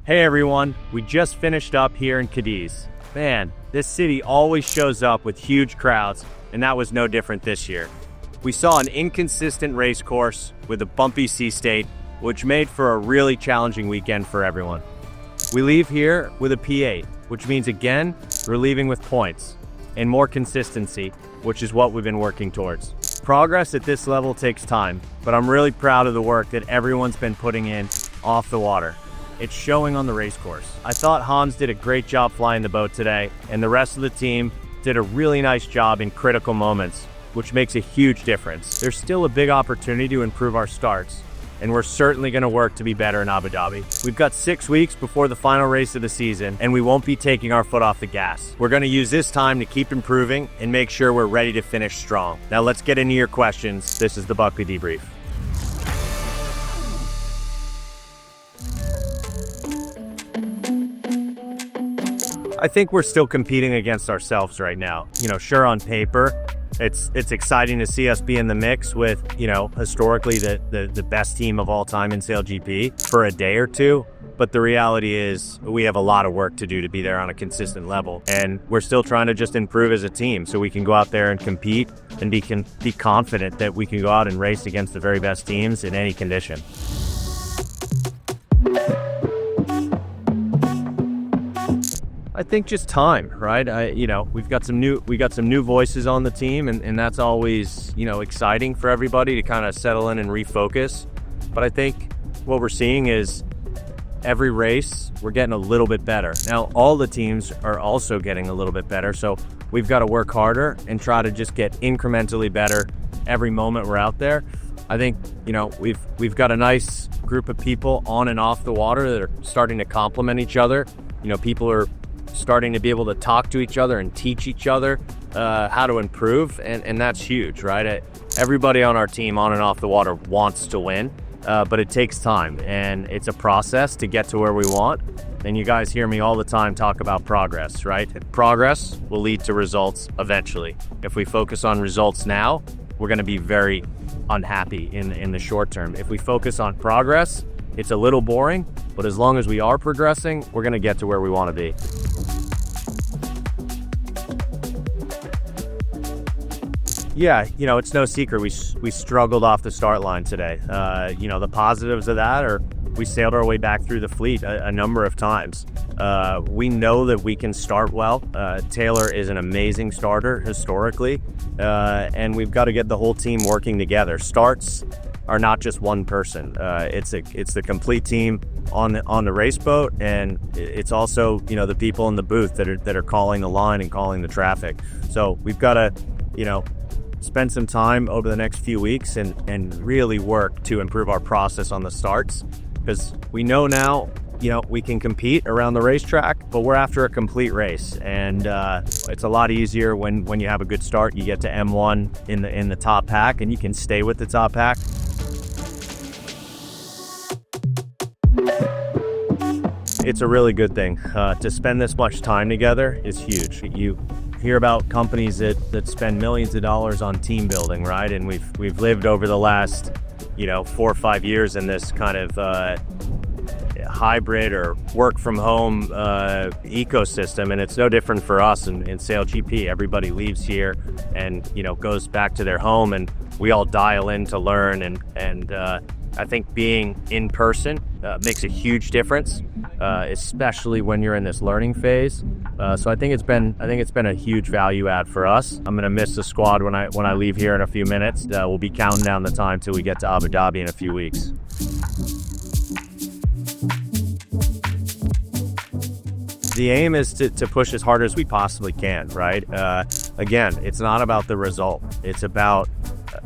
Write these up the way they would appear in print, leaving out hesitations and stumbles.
Hey everyone, we just finished up here in Cádiz. Man, this city always shows up with huge crowds, and that was no different this year. We saw an inconsistent race course with a bumpy sea state, which made for a really challenging weekend for everyone. We leave here with a P8, which means again, we're leaving with points and more consistency, which is what we've been working towards. Progress at this level takes time, but I'm really proud of the work that everyone's been putting in off the water. It's showing on the race course. I thought Hans did a great job flying the boat today, and the rest of the team did a really nice job in critical moments, which makes a huge difference. There's still a big opportunity to improve our starts, and we're certainly going to work to be better in Abu Dhabi. We've got 6 weeks before the final race of the season, and we won't be taking our foot off the gas. We're going to use this time to keep improving and make sure we're ready to finish strong. Now let's get into your questions. This is the Buckley Debrief. I think we're still competing against ourselves right now. Sure, on paper, it's exciting to see us be in the mix with, historically the best team of all time in SailGP for a day or two. But the reality is we have a lot of work to do to be there on a consistent level. And we're still trying to just improve as a team so we can go out there and compete and be confident that we can go out and race against the very best teams in any condition. I think just time, right? We've got some new voices on the team, and that's always, exciting for everybody to kind of settle in and refocus. But I think what we're seeing is every race, we're getting a little bit better. Now, all the teams are also getting a little bit better, so we've got to work harder and try to just get incrementally better every moment we're out there. I think, we've got a nice group of people on and off the water that are starting to complement each other. People are starting to be able to talk to each other and teach each other how to improve, and that's huge, right? Everybody on our team on and off the water wants to win, but it takes time, and it's a process to get to where we want. And you guys hear me all the time talk about progress, right? Progress will lead to results eventually. If we focus on results now, we're going to be very unhappy in the short term. If we focus on progress, it's a little boring, but as long as we are progressing, we're going to get to where we want to be. Yeah, it's no secret we struggled off the start line today. The positives of that are we sailed our way back through the fleet a number of times. We know that we can start well. Taylor is an amazing starter historically, and we've got to get the whole team working together. Starts are not just one person. It's the complete team on the race boat, and it's also the people in the booth that are calling the line and calling the traffic. So we've got to spend some time over the next few weeks and really work to improve our process on the starts, because we know now we can compete around the racetrack, but we're after a complete race, and it's a lot easier when you have a good start. You get to M1 in the top pack, and you can stay with the top pack. It's a really good thing. To spend this much time together is huge. You hear about companies that spend millions of dollars on team building, right? And we've lived over the last 4 or 5 years in this kind of hybrid or work from home ecosystem, and it's no different for us in SailGP. Everybody leaves here and goes back to their home, and we all dial in to learn, and I think being in person makes a huge difference, especially when you're in this learning phase. So I think it's been a huge value add for us. I'm gonna miss the squad when I leave here in a few minutes. We'll be counting down the time till we get to Abu Dhabi in a few weeks. The aim is to push as hard as we possibly can, right? Again, it's not about the result. It's about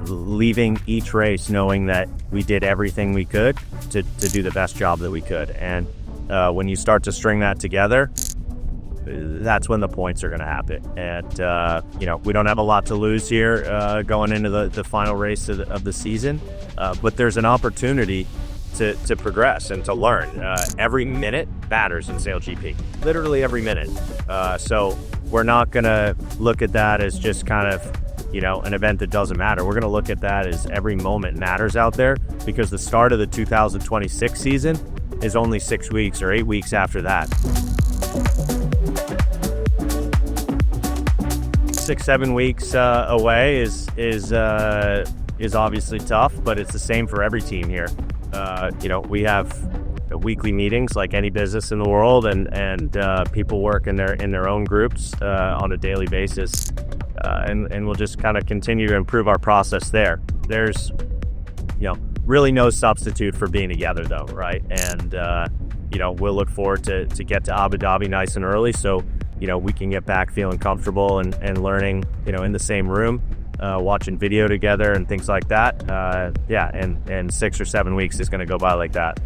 leaving each race knowing that we did everything we could to do the best job that we could. And when you start to string that together, that's when the points are going to happen. And, we don't have a lot to lose here going into the final race of the season, but there's an opportunity to progress and to learn. Every minute matters in SailGP, literally every minute. So we're not going to look at that as just kind of an event that doesn't matter. We're going to look at that as every moment matters out there, because the start of the 2026 season is only 6 weeks or 8 weeks after that. 6-7 weeks away is obviously tough, but it's the same for every team here. We have weekly meetings like any business in the world, and people work in their own groups on a daily basis, and we'll just kind of continue to improve our process there. There's really no substitute for being together though, right? And we'll look forward to get to Abu Dhabi nice and early, so we can get back feeling comfortable and learning in the same room, watching video together and things like that. And 6 or 7 weeks is going to go by like that.